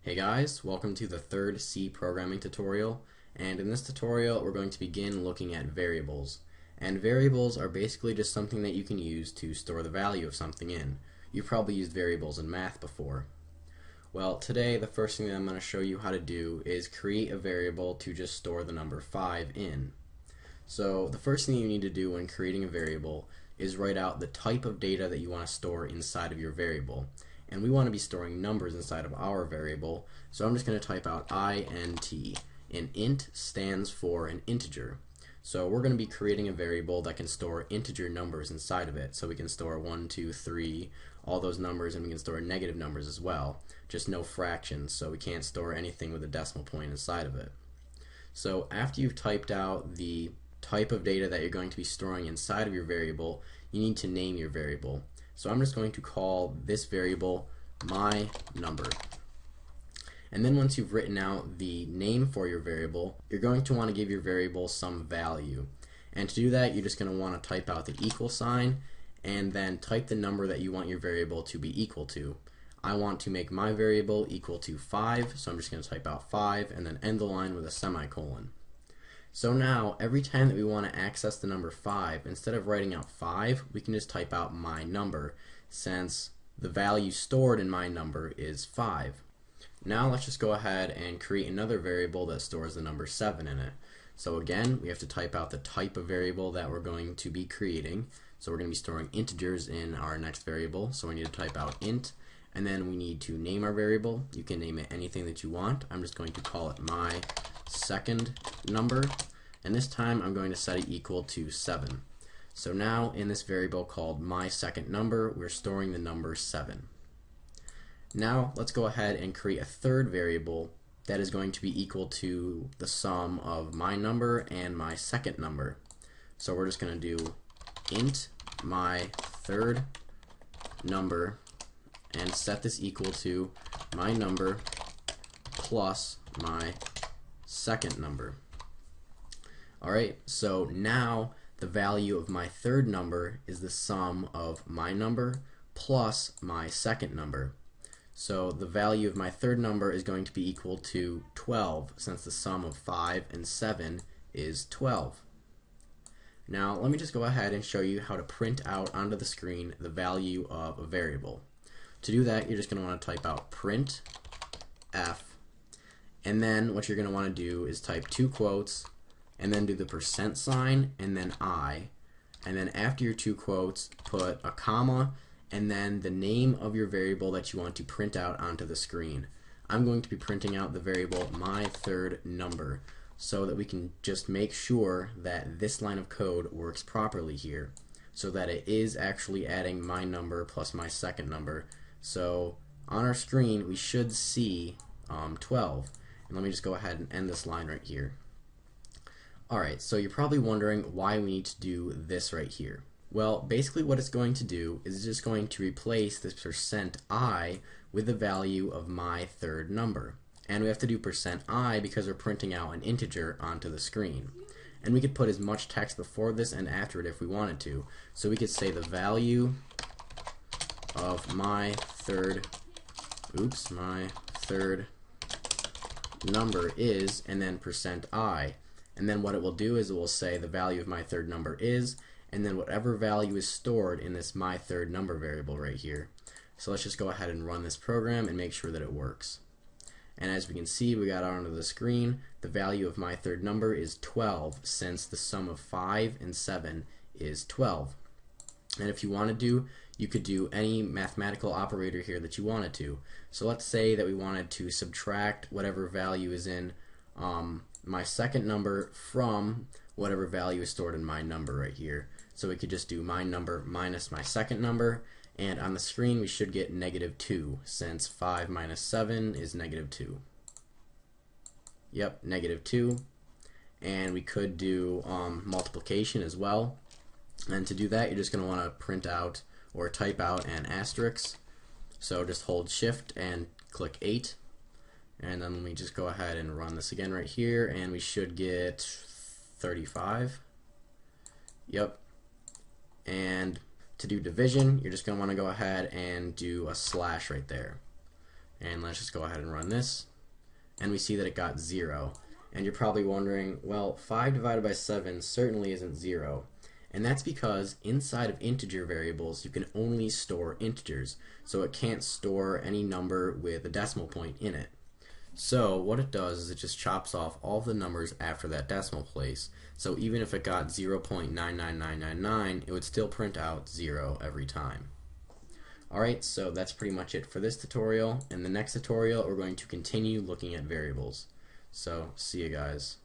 Hey guys, welcome to the third C programming tutorial, and in this tutorial we're going to begin looking at variables. And variables are basically just something that you can use to store the value of something in. You've probably used variables in math before. Well, today the first thing that I'm going to show you how to do is create a variable to just store the number 5 in. So the first thing you need to do when creating a variable is write out the type of data that you want to store inside of your variable. And we want to be storing numbers inside of our variable, so I'm just going to type out int. And int stands for an integer. So we're going to be creating a variable that can store integer numbers inside of it. So we can store 1, 2, 3, all those numbers, and we can store negative numbers as well. Just no fractions, so we can't store anything with a decimal point inside of it. So after you've typed out the type of data that you're going to be storing inside of your variable, you need to name your variable. So I'm just going to call this variable my number. And then once you've written out the name for your variable, you're going to want to give your variable some value. And to do that, you're just going to want to type out the equal sign and then type the number that you want your variable to be equal to. I want to make my variable equal to 5, so I'm just going to type out 5 and then end the line with a semicolon. So now, every time that we want to access the number 5, instead of writing out 5, we can just type out my number, since the value stored in my number is 5. Now let's just go ahead and create another variable that stores the number 7 in it. So again, we have to type out the type of variable that we're going to be creating. So we're going to be storing integers in our next variable, so we need to type out int, and then we need to name our variable. You can name it anything that you want. I'm just going to call it my second number, and this time I'm going to set it equal to 7. So now in this variable called my second number, we're storing the number 7. Now let's go ahead and create a third variable that is going to be equal to the sum of my number and my second number. So we're just going to do int my third number and set this equal to my number plus my second number. Alright, so now the value of my third number is the sum of my number plus my second number. So the value of my third number is going to be equal to 12, since the sum of 5 and 7 is 12. Now let me just go ahead and show you how to print out onto the screen the value of a variable. To do that, you're just going to want to type out print f, and then what you're going to want to do is type 2 quotes and then do the percent sign and then I, and then after your 2 quotes put a comma and then the name of your variable that you want to print out onto the screen. I'm going to be printing out the variable my third number so that we can just make sure that this line of code works properly here, so that it is actually adding my number plus my second number. So on our screen we should see 12, and let me just go ahead and end this line right here. Alright, so you're probably wondering why we need to do this right here. Well, basically what it's going to do is it's just going to replace this percent I with the value of my third number. And we have to do percent I because we're printing out an integer onto the screen. And we could put as much text before this and after it if we wanted to. So we could say the value of my third number is, and then percent I. And then what it will do is it will say the value of my third number is, and then whatever value is stored in this my third number variable right here. So let's just go ahead and run this program and make sure that it works. And as we can see, we got onto the screen, the value of my third number is 12, since the sum of 5 and 7 is 12. And if you wanted to, you could do any mathematical operator here that you wanted to. So let's say that we wanted to subtract whatever value is in my second number from whatever value is stored in my number right here. So we could just do my number minus my second number, and on the screen we should get -2, since 5 minus 7 is -2. Yep, -2. And we could do multiplication as well. And to do that, you're just going to want to print out or type out an asterisk. So just hold shift and click 8. And then let me just go ahead and run this again right here, and we should get 35. Yep. And to do division, you're just going to want to go ahead and do a slash right there. And let's just go ahead and run this. And we see that it got 0. And you're probably wondering, well, 5 divided by 7 certainly isn't 0. And that's because inside of integer variables you can only store integers, so it can't store any number with a decimal point in it. So what it does is it just chops off all the numbers after that decimal place. So even if it got 0.99999, it would still print out 0 every time. Alright, so that's pretty much it for this tutorial. In the next tutorial we're going to continue looking at variables. So see you guys.